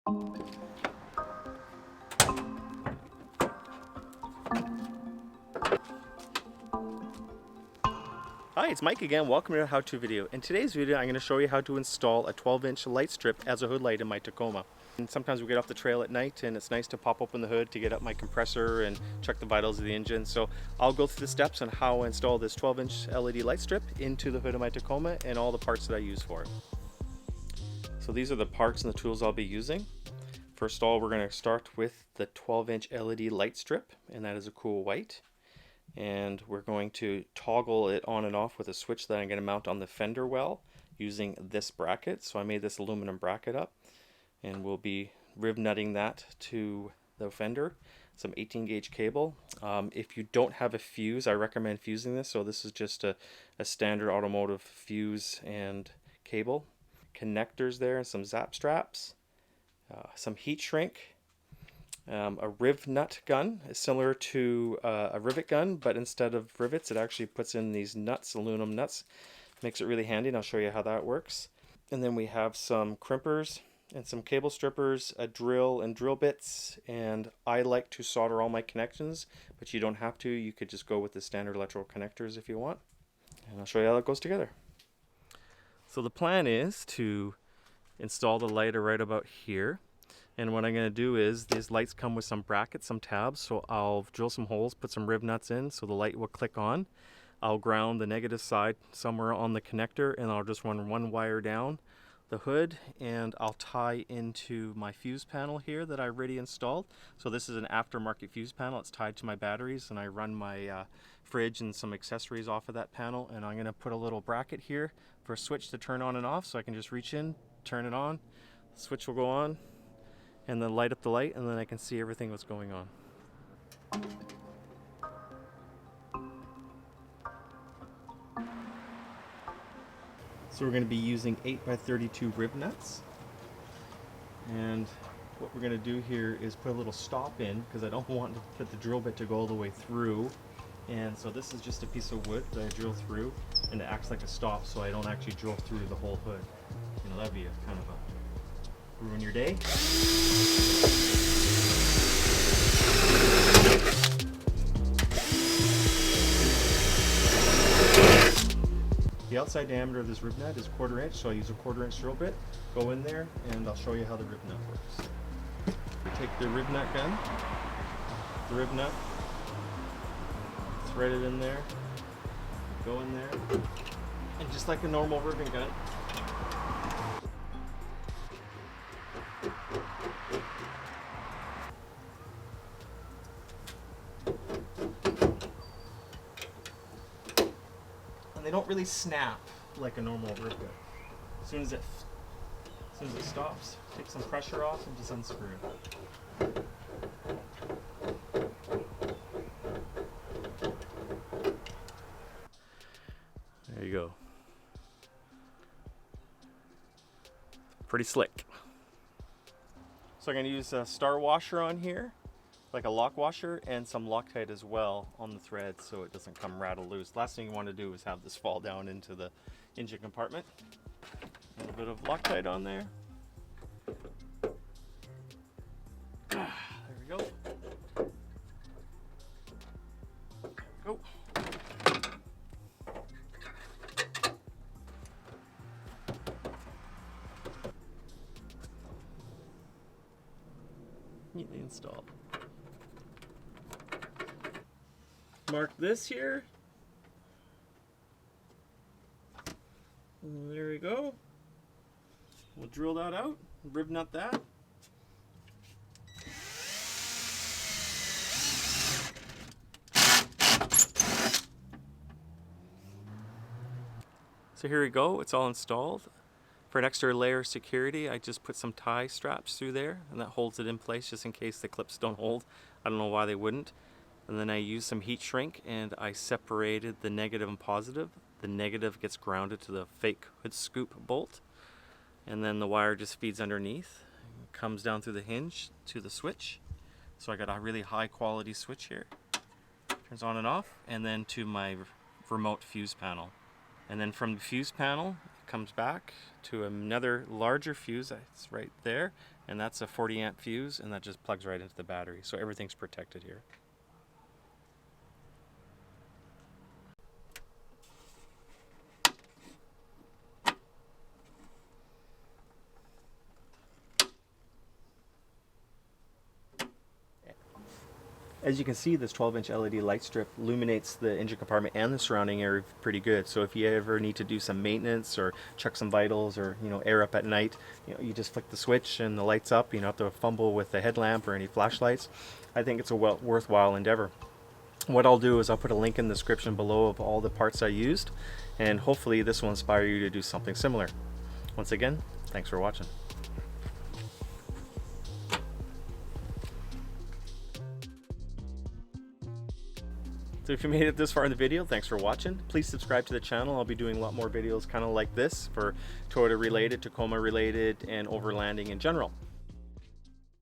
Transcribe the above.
Hi, it's Mike again. Welcome to a how-to video. In today's video, I'm going to show you how to install a 12-inch light strip as a hood light in my Tacoma. And sometimes we get off the trail at night and it's nice to pop open the hood to get up my compressor and check the vitals of the engine. So I'll go through the steps on how I install this 12-inch LED light strip into the hood of my Tacoma and all the parts that I use for it. So these are the parts and the tools I'll be using. First of all, we're going to start with the 12-inch LED light strip, and that is a cool white. And we're going to toggle it on and off with a switch that I'm going to mount on the fender well using this bracket. So I made this aluminum bracket up, and we'll be riv nutting that to the fender. Some 18 gauge cable. If you don't have a fuse, I recommend fusing this. So this is just a standard automotive fuse and cable. Connectors there, and some zap straps, some heat shrink. A riv nut gun is similar to a rivet gun, but instead of rivets, it actually puts in these nuts, aluminum nuts. Makes it really handy, and I'll show you how that works. And then we have some crimpers and some cable strippers, a drill and drill bits, and I like to solder all my connections, but you don't have to. You could just go with the standard electrical connectors if you want. And I'll show you how that goes together. So the plan is to install the light right about here. And what I'm going to do is, these lights come with some brackets, some tabs, so I'll drill some holes, put some riv nuts in so the light will click on. I'll ground the negative side somewhere on the connector, and I'll just run one wire down the hood, and I'll tie into my fuse panel here that I already installed. So this is an aftermarket fuse panel. It's tied to my batteries, and I run my fridge and some accessories off of that panel. And I'm going to put a little bracket here for a switch to turn on and off, so I can just reach in, turn it on, the switch will go on, and then light up the light, and then I can see everything that's going on. So we're going to be using 8x32 riv nuts, and what we're going to do here is put a little stop in, because I don't want to put the drill bit to go all the way through. And so this is just a piece of wood that I drill through, and it acts like a stop, so I don't actually drill through the whole hood. You know, that'd be a kind of a ruin your day. The outside diameter of this riv nut is 1/4 inch, so I use a 1/4 inch drill bit. Go in there, and I'll show you how the riv nut works. You take the riv nut gun, the riv nut, thread it in there, go in there, and just like a normal ribbon gun, and they don't really snap like a normal riv gun. As soon as it stops, take some pressure off and just unscrew it. There you go. Pretty slick. So I'm going to use a star washer on here, like a lock washer, and some Loctite as well on the thread so it doesn't come rattle loose. Last thing you want to do is have this fall down into the engine compartment. A little bit of Loctite on there. There we go. Go. Neatly installed. Mark this here. And there we go. We'll drill that out, riv nut that. So here we go, it's all installed. For an extra layer of security, I just put some tie straps through there, and that holds it in place just in case the clips don't hold. I don't know why they wouldn't. And then I used some heat shrink, and I separated the negative and positive. The negative gets grounded to the fake hood scoop bolt, and then the wire just feeds underneath, comes down through the hinge to the switch. So I got a really high quality switch here. Turns on and off, and then to my remote fuse panel. And then from the fuse panel, it comes back to another larger fuse, it's right there, And that's a 40 amp fuse, and that just plugs right into the battery, so everything's protected here. As you can see, this 12-inch LED light strip illuminates the engine compartment and the surrounding area pretty good. So if you ever need to do some maintenance or check some vitals or air up at night, you just flick the switch and the light's up. You don't have to fumble with the headlamp or any flashlights. I think it's a worthwhile endeavor. What I'll do is I'll put a link in the description below of all the parts I used, and hopefully this will inspire you to do something similar. Once again, thanks for watching. So if you made it this far in the video, thanks for watching. Please subscribe to the channel. I'll be doing a lot more videos kind of like this for Toyota related, Tacoma related, and overlanding in general.